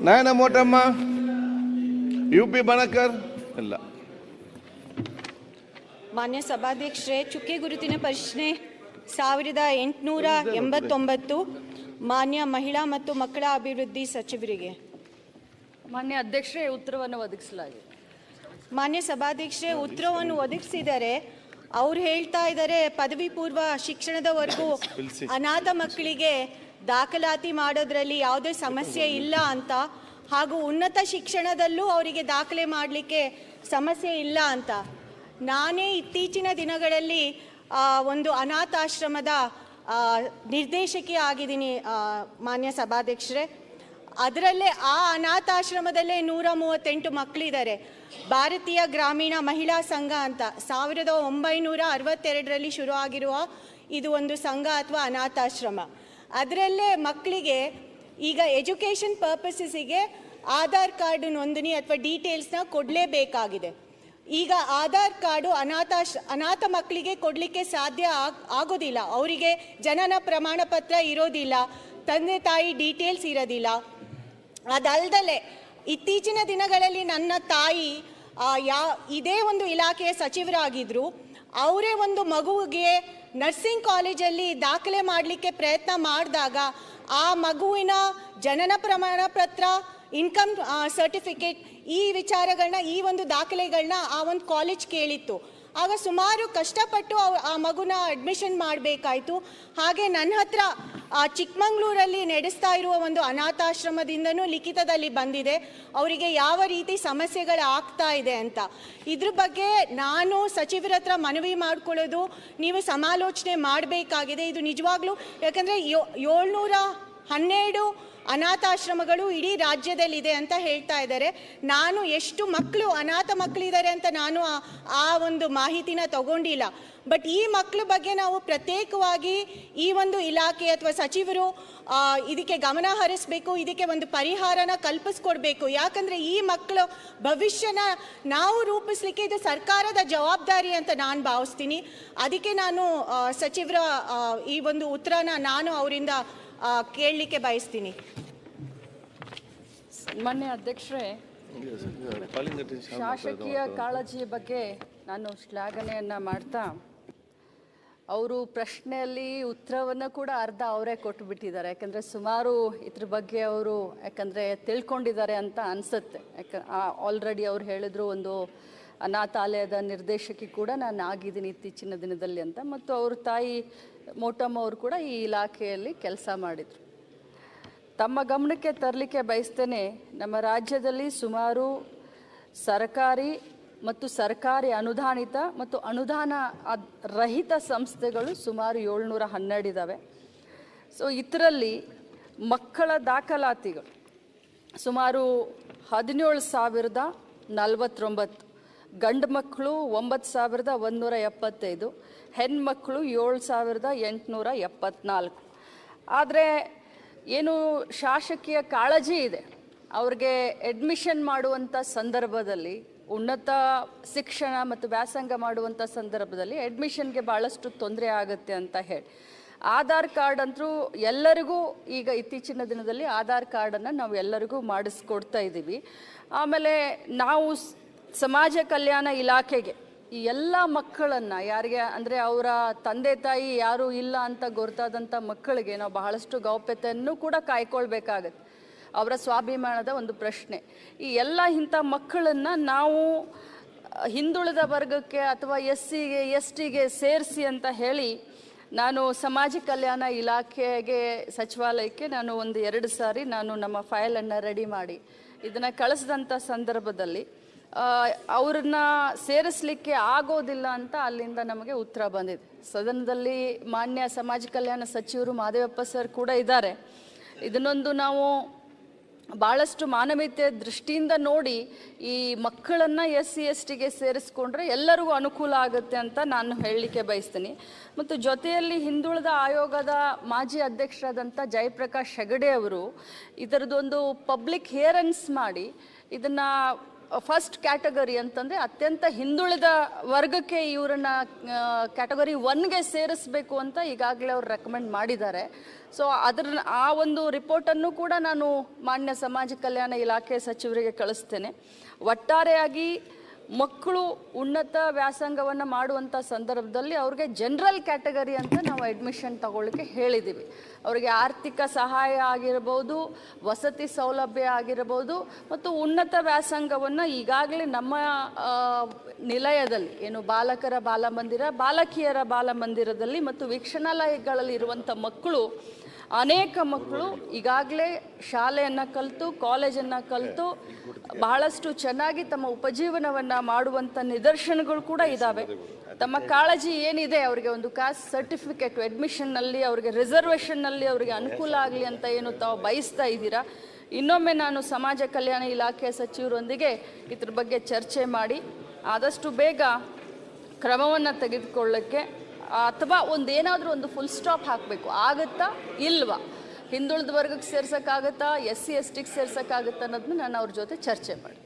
ನಾಯನ Motamma, UP Banakar ಇಲ್ಲ. ಮಾನ್ಯ ಸಭಾಧ್ಯಕ್ಷರೇ, ಚುಕ್ಕೆ ಗುರುತಿನ ಪ್ರಶ್ನೆ 1889 ಮಾನ್ಯ ಮಹಿಳಾ ಮತ್ತು ಮಕ್ಕಳ ಅಭಿವೃದ್ಧಿ ಸಚಿವರಿಗೆ. ಮಾನ್ಯ ಅಧ್ಯಕ್ಷರೇ, ಉತ್ತರವನ್ನು ಒದಗಿಸಲಾಗಿದೆ. ಮಾನ್ಯ ಸಭಾಧ್ಯಕ್ಷರೇ, ಉತ್ತರವನ್ನು ಒದಗಿಸಿದರೆ ಅವ್ರು ಹೇಳ್ತಾ ಇದ್ದಾರೆ ಪದವಿ ಪೂರ್ವ ಶಿಕ್ಷಣದವರೆಗೂ ಅನಾಥ ಮಕ್ಕಳಿಗೆ ದಾಖಲಾತಿ ಮಾಡೋದ್ರಲ್ಲಿ ಯಾವುದೇ ಸಮಸ್ಯೆ ಇಲ್ಲ ಅಂತ, ಹಾಗೂ ಉನ್ನತ ಶಿಕ್ಷಣದಲ್ಲೂ ಅವರಿಗೆ ದಾಖಲೆ ಮಾಡಲಿಕ್ಕೆ ಸಮಸ್ಯೆ ಇಲ್ಲ ಅಂತ. ನಾನೇ ಇತ್ತೀಚಿನ ದಿನಗಳಲ್ಲಿ ಒಂದು ಅನಾಥಾಶ್ರಮದ ನಿರ್ದೇಶಕಿ ಆಗಿದ್ದೀನಿ ಮಾನ್ಯ ಸಭಾಧ್ಯಕ್ಷರೇ. ಅದರಲ್ಲೇ ಆ ಅನಾಥಾಶ್ರಮದಲ್ಲೇ 138 ಮಕ್ಕಳಿದ್ದಾರೆ. ಭಾರತೀಯ ಗ್ರಾಮೀಣ ಮಹಿಳಾ ಸಂಘ ಅಂತ 1962ರಲ್ಲಿ ಶುರು ಆಗಿರುವ ಇದು ಒಂದು ಸಂಘ ಅಥವಾ ಅನಾಥಾಶ್ರಮ. ಅದರಲ್ಲೇ ಮಕ್ಕಳಿಗೆ ಈಗ ಎಜುಕೇಷನ್ ಪರ್ಪಸಸ್ಸಿಗೆ ಆಧಾರ್ ಕಾರ್ಡ್ ನೋಂದಣಿ ಅಥವಾ ಡೀಟೇಲ್ಸ್ನ ಕೊಡಲೇಬೇಕಾಗಿದೆ. ಈಗ ಆಧಾರ್ ಕಾರ್ಡು ಅನಾಥ ಮಕ್ಕಳಿಗೆ ಕೊಡಲಿಕ್ಕೆ ಸಾಧ್ಯ ಆಗೋದಿಲ್ಲ. ಅವರಿಗೆ ಜನನ ಪ್ರಮಾಣ ಪತ್ರ ಇರೋದಿಲ್ಲ, ತಂದೆ ತಾಯಿ ಡೀಟೇಲ್ಸ್ ಇರೋದಿಲ್ಲ. ಅದಲ್ಲದೆ ಇತ್ತೀಚಿನ ದಿನಗಳಲ್ಲಿ ನನ್ನ ತಾಯಿ ಇದೇ ಒಂದು ಇಲಾಖೆಯ ಸಚಿವರಾಗಿದ್ದರು. ಅವರೇ ಒಂದು ಮಗುವಿಗೆ ನರ್ಸಿಂಗ್ ಕಾಲೇಜಲ್ಲಿ ದಾಖಲೆ ಮಾಡಲಿಕ್ಕೆ ಪ್ರಯತ್ನ ಮಾಡಿದಾಗ ಆ ಮಗುವಿನ ಜನನ ಪ್ರಮಾಣ ಪತ್ರ, ಇನ್ಕಮ್ ಸರ್ಟಿಫಿಕೇಟ್, ಈ ವಿಚಾರಗಳನ್ನ, ಈ ಒಂದು ದಾಖಲೆಗಳನ್ನ ಆ ಒಂದು ಕಾಲೇಜ್ ಕೇಳಿತ್ತು. ಆಗ ಸುಮಾರು ಕಷ್ಟಪಟ್ಟು ಆ ಮಗುನ ಅಡ್ಮಿಷನ್ ಮಾಡಬೇಕಾಯಿತು. ಹಾಗೆ ನನ್ನ ಹತ್ರ ಚಿಕ್ಕಮಂಗ್ಳೂರಲ್ಲಿ ನಡೆಸ್ತಾ ಇರುವ ಒಂದು ಅನಾಥಾಶ್ರಮದಿಂದನೂ ಲಿಖಿತದಲ್ಲಿ ಬಂದಿದೆ ಅವರಿಗೆ ಯಾವ ರೀತಿ ಸಮಸ್ಯೆಗಳು ಆಗ್ತಾ ಇದೆ ಅಂತ. ಇದ್ರ ಬಗ್ಗೆ ನಾನು ಸಚಿವರ ಹತ್ರ ಮನವಿ ಮಾಡ್ಕೊಳ್ಳೋದು, ನೀವು ಸಮಾಲೋಚನೆ ಮಾಡಬೇಕಾಗಿದೆ. ಇದು ನಿಜವಾಗ್ಲೂ, ಯಾಕಂದರೆ 712 ಅನಾಥಾಶ್ರಮಗಳು ಇಡೀ ರಾಜ್ಯದಲ್ಲಿದೆ ಅಂತ ಹೇಳ್ತಾ ಇದ್ದಾರೆ. ನಾನು ಎಷ್ಟು ಮಕ್ಕಳು ಅನಾಥ ಮಕ್ಕಳಿದ್ದಾರೆ ಅಂತ ನಾನು ಆ ಒಂದು ಮಾಹಿತಿನ ತಗೊಂಡಿಲ್ಲ. ಬಟ್ ಈ ಮಕ್ಕಳ ಬಗ್ಗೆ ನಾವು ಪ್ರತ್ಯೇಕವಾಗಿ ಈ ಒಂದು ಇಲಾಖೆ ಅಥವಾ ಸಚಿವರು ಇದಕ್ಕೆ ಗಮನ ಹರಿಸಬೇಕು, ಇದಕ್ಕೆ ಒಂದು ಪರಿಹಾರನ ಕಲ್ಪಿಸ್ಕೊಡ್ಬೇಕು. ಯಾಕಂದರೆ ಈ ಮಕ್ಕಳ ಭವಿಷ್ಯನ ನಾವು ರೂಪಿಸ್ಲಿಕ್ಕೆ ಇದು ಸರ್ಕಾರದ ಜವಾಬ್ದಾರಿ ಅಂತ ನಾನು ಭಾವಿಸ್ತೀನಿ. ಅದಕ್ಕೆ ನಾನು ಸಚಿವರ ಈ ಒಂದು ಉತ್ತರನ ನಾನು ಅವರಿಂದ ಕೇಳಲಿಕ್ಕೆ ಬಯಸ್ತೀನಿ. ಮಾನ್ಯ ಅಧ್ಯಕ್ಷರೇ, ಶಾಸಕೀಯ ಕಾಳಜಿಯ ಬಗ್ಗೆ ನಾನು ಶ್ಲಾಘನೆಯನ್ನು ಮಾಡ್ತಾ, ಅವರು ಪ್ರಶ್ನೆಯಲ್ಲಿ ಉತ್ತರವನ್ನು ಕೂಡ ಅರ್ಧ ಅವರೇ ಕೊಟ್ಟುಬಿಟ್ಟಿದ್ದಾರೆ. ಯಾಕಂದರೆ ಸುಮಾರು ಇದ್ರ ಬಗ್ಗೆ ಅವರು ತಿಳ್ಕೊಂಡಿದ್ದಾರೆ ಅಂತ ಅನಿಸುತ್ತೆ. ಆಲ್ರೆಡಿ ಅವ್ರು ಹೇಳಿದ್ರು ಒಂದು ಅನಾಥಾಲಯದ ನಿರ್ದೇಶಕಿ ಕೂಡ ನಾನು ಆಗಿದ್ದೀನಿ ಇತ್ತೀಚಿನ ದಿನದಲ್ಲಿ ಅಂತ. ಮತ್ತು ಅವ್ರ ತಾಯಿ ಮೋಟಮ್ಮ ಅವರು ಕೂಡ ಈ ಇಲಾಖೆಯಲ್ಲಿ ಕೆಲಸ ಮಾಡಿದರು. ತಮ್ಮ ಗಮನಕ್ಕೆ ತರಲಿಕ್ಕೆ ಬಯಸ್ತೇನೆ, ನಮ್ಮ ರಾಜ್ಯದಲ್ಲಿ ಸುಮಾರು ಸರ್ಕಾರಿ ಮತ್ತು ಸರ್ಕಾರಿ ಅನುದಾನಿತ ಮತ್ತು ಅನುದಾನ ರಹಿತ ಸಂಸ್ಥೆಗಳು ಸುಮಾರು 712 ಇದ್ದಾವೆ. ಸೊ ಇದರಲ್ಲಿ ಮಕ್ಕಳ ದಾಖಲಾತಿಗಳು ಸುಮಾರು 17,049, ಗಂಡು ಮಕ್ಕಳು 9,175, ಹೆಣ್ಮಕ್ಕಳು 7,874. ಆದರೆ ಏನು ಶಾಸಕೀಯ ಕಾಳಜಿ ಇದೆ, ಅವ್ರಿಗೆ ಅಡ್ಮಿಷನ್ ಮಾಡುವಂಥ ಸಂದರ್ಭದಲ್ಲಿ, ಉನ್ನತ ಶಿಕ್ಷಣ ಮತ್ತು ವ್ಯಾಸಂಗ ಮಾಡುವಂಥ ಸಂದರ್ಭದಲ್ಲಿ ಅಡ್ಮಿಷನ್ಗೆ ಭಾಳಷ್ಟು ತೊಂದರೆ ಆಗುತ್ತೆ ಅಂತ ಹೇಳಿ ಆಧಾರ್ ಕಾರ್ಡ್ ಅಂತೂ ಎಲ್ಲರಿಗೂ ಈಗ ಇತ್ತೀಚಿನ ದಿನದಲ್ಲಿ ಆಧಾರ್ ಕಾರ್ಡನ್ನು ನಾವು ಎಲ್ಲರಿಗೂ ಮಾಡಿಸ್ಕೊಡ್ತಾ ಇದ್ದೀವಿ. ಆಮೇಲೆ ನಾವು ಸಮಾಜ ಕಲ್ಯಾಣ ಇಲಾಖೆಗೆ ಈ ಎಲ್ಲ ಮಕ್ಕಳನ್ನು, ಯಾರಿಗೆ ಅಂದರೆ ಅವರ ತಂದೆ ತಾಯಿ ಯಾರೂ ಇಲ್ಲ ಅಂತ ಗೊತ್ತಾದಂಥ ಮಕ್ಕಳಿಗೆ ನಾವು ಬಹಳಷ್ಟು ಗೌಪ್ಯತೆಯನ್ನು ಕೂಡ ಕಾಯ್ಕೊಳ್ಬೇಕಾಗತ್ತೆ. ಅವರ ಸ್ವಾಭಿಮಾನದ ಒಂದು ಪ್ರಶ್ನೆ. ಈ ಎಲ್ಲ ಇಂಥ ಮಕ್ಕಳನ್ನು ನಾವು ಹಿಂದುಳಿದ ವರ್ಗಕ್ಕೆ ಅಥವಾ SC-ಗೆ ST-ಗೆ ಸೇರಿಸಿ ಅಂತ ಹೇಳಿ ನಾನು ಸಮಾಜ ಕಲ್ಯಾಣ ಇಲಾಖೆಗೆ ಸಚಿವಾಲಯಕ್ಕೆ ನಾನು ಒಂದು 2 ಸಾರಿ ನಾನು ನಮ್ಮ ಫೈಲನ್ನು ರೆಡಿ ಮಾಡಿ ಇದನ್ನು ಕಳಿಸಿದಂಥ ಸಂದರ್ಭದಲ್ಲಿ ಅವ್ರನ್ನ ಸೇರಿಸಲಿಕ್ಕೆ ಆಗೋದಿಲ್ಲ ಅಂತ ಅಲ್ಲಿಂದ ನಮಗೆ ಉತ್ತರ ಬಂದಿದೆ. ಸದನದಲ್ಲಿ ಮಾನ್ಯ ಸಮಾಜ ಕಲ್ಯಾಣ ಸಚಿವರು ಮಾದೇವಪ್ಪ ಸರ್ ಕೂಡ ಇದ್ದಾರೆ. ಇದನ್ನೊಂದು ನಾವು ಭಾಳಷ್ಟು ಮಾನವೀಯತೆ ದೃಷ್ಟಿಯಿಂದ ನೋಡಿ ಈ ಮಕ್ಕಳನ್ನು SC ST-ಗೆ ಸೇರಿಸ್ಕೊಂಡ್ರೆ ಎಲ್ಲರಿಗೂ ಅನುಕೂಲ ಆಗುತ್ತೆ ಅಂತ ನಾನು ಹೇಳಲಿಕ್ಕೆ ಬಯಸ್ತೀನಿ. ಮತ್ತು ಜೊತೆಯಲ್ಲಿ ಹಿಂದುಳಿದ ಆಯೋಗದ ಮಾಜಿ ಅಧ್ಯಕ್ಷರಾದಂಥ ಜಯಪ್ರಕಾಶ್ ಹೆಗಡೆ ಅವರು ಇದರದೊಂದು ಪಬ್ಲಿಕ್ ಹಿಯರೆನ್ಸ್ ಮಾಡಿ ಇದನ್ನು ಫಸ್ಟ್ ಕ್ಯಾಟಗರಿ ಅಂತಂದರೆ ಅತ್ಯಂತ ಹಿಂದುಳಿದ ವರ್ಗಕ್ಕೆ ಇವರನ್ನ ಕ್ಯಾಟಗರಿ 1ಗೆ ಸೇರಿಸಬೇಕು ಅಂತ ಈಗಾಗಲೇ ಅವ್ರು ರೆಕಮೆಂಡ್ ಮಾಡಿದ್ದಾರೆ. ಸೊ ಆ ಒಂದು ರಿಪೋರ್ಟನ್ನು ಕೂಡ ನಾನು ಮಾನ್ಯ ಸಮಾಜ ಕಲ್ಯಾಣ ಇಲಾಖೆ ಸಚಿವರಿಗೆ ಕಳಿಸ್ತೇನೆ. ಒಟ್ಟಾರೆಯಾಗಿ ಮಕ್ಕಳು ಉನ್ನತ ವ್ಯಾಸಂಗವನ್ನು ಮಾಡುವಂಥ ಸಂದರ್ಭದಲ್ಲಿ ಅವ್ರಿಗೆ ಜನರಲ್ ಕ್ಯಾಟಗರಿ ಅಂತ ನಾವು ಅಡ್ಮಿಷನ್ ತಗೊಳ್ಳಿಕ್ಕೆ ಹೇಳಿದ್ದೀವಿ. ಅವರಿಗೆ ಆರ್ಥಿಕ ಸಹಾಯ ಆಗಿರ್ಬೋದು, ವಸತಿ ಸೌಲಭ್ಯ ಆಗಿರ್ಬೋದು, ಮತ್ತು ಉನ್ನತ ವ್ಯಾಸಂಗವನ್ನು ಈಗಾಗಲೇ ನಮ್ಮ ನಿಲಯದಲ್ಲಿ ಏನು ಬಾಲಕರ ಬಾಲಮಂದಿರ, ಬಾಲಕಿಯರ ಬಾಲಮಂದಿರದಲ್ಲಿ ಮತ್ತು ವೀಕ್ಷಣಾಲಯಗಳಲ್ಲಿ ಇರುವಂಥ ಮಕ್ಕಳು, ಅನೇಕ ಮಕ್ಕಳು ಈಗಾಗಲೇ ಶಾಲೆಯನ್ನು ಕಲಿತು, ಕಾಲೇಜನ್ನು ಕಲಿತು ಬಹಳಷ್ಟು ಚೆನ್ನಾಗಿ ತಮ್ಮ ಉಪಜೀವನವನ್ನು ಮಾಡುವಂಥ ನಿದರ್ಶನಗಳು ಕೂಡ ಇದ್ದಾವೆ. ತಮ್ಮ ಕಾಳಜಿ ಏನಿದೆ, ಅವರಿಗೆ ಒಂದು ಕಾಸ್ಟ್ ಸರ್ಟಿಫಿಕೇಟ್ ಅಡ್ಮಿಷನ್ನಲ್ಲಿ ಅವರಿಗೆ ರಿಸರ್ವೇಷನ್ನಲ್ಲಿ ಅವರಿಗೆ ಅನುಕೂಲ ಆಗಲಿ ಅಂತ ಏನು ತಾವು ಬಯಸ್ತಾ ಇದ್ದೀರಾ, ಇನ್ನೊಮ್ಮೆ ನಾನು ಸಮಾಜ ಕಲ್ಯಾಣ ಇಲಾಖೆ ಸಚಿವರೊಂದಿಗೆ ಇದ್ರ ಬಗ್ಗೆ ಚರ್ಚೆ ಮಾಡಿ ಆದಷ್ಟು ಬೇಗ ಕ್ರಮವನ್ನು ತೆಗೆದುಕೊಳ್ಳೋಕ್ಕೆ ಅಥವಾ ಏನಾದರೂ ಒಂದು ಫುಲ್ ಸ್ಟಾಪ್ ಹಾಕಬೇಕು. ಆಗುತ್ತಾ ಇಲ್ವಾ, ಹಿಂದುಳಿದ ವರ್ಗಕ್ಕೆ ಸೇರ್ಸೋಕ್ಕಾಗತ್ತಾ, SC STಗೆ ಸೇರ್ಸೋಕ್ಕಾಗತ್ತಾ ಅನ್ನೋದನ್ನ ನಾನು ಅವ್ರ ಜೊತೆ ಚರ್ಚೆ ಮಾಡಿ.